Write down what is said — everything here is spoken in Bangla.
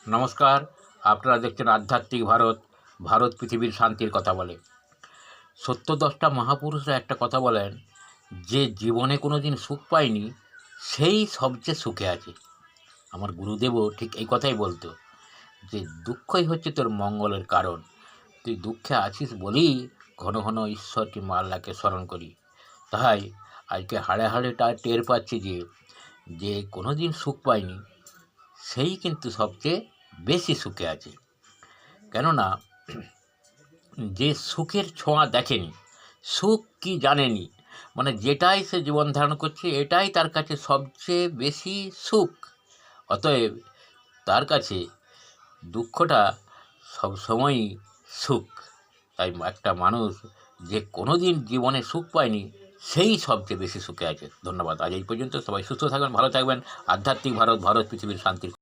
নমস্কার, আপনারা দেখছেন আধ্যাত্মিক ভারত। ভারত পৃথিবীর শান্তির কথা বলে। সত্য 10টা মহাপুরুষরা একটা কথা বলেন, যে জীবনে কোনো দিন সুখ পায়নি সেই সবচেয়ে সুখে আছে। আমার গুরুদেবও ঠিক এই কথাই বলতো, যে দুঃখই হচ্ছে তোর মঙ্গলের কারণ। তুই দুঃখে আছিস বলেই ঘন ঘন ঈশ্বর কিংবা আল্লাহকে স্মরণ করি। তাই আজকে হাড়ে হাড়ে টের পাচ্ছি যে কোনো দিন সুখ পায়নি সেই কিন্তু সবচেয়ে বেশি সুখে আছে। কেননা যে সুখের ছোঁয়া দেখেনি, সুখ কি জানেনি, মানে যেটাই সে জীবন ধারণ করছে এটাই তার কাছে সবচেয়ে বেশি সুখ। অতএব তার কাছে দুঃখটা সবসময়ই সুখ। তাই একটা মানুষ যে কোনো দিন জীবনে সুখ পায়নি সেই সবচেয়ে বেশি সুখে আছে। ধন্যবাদ। আজ এই পর্যন্ত। সবাই সুস্থ থাকবেন, ভালো থাকবেন। আধ্যাত্মিক ভারত, ভারত পৃথিবীর শান্তির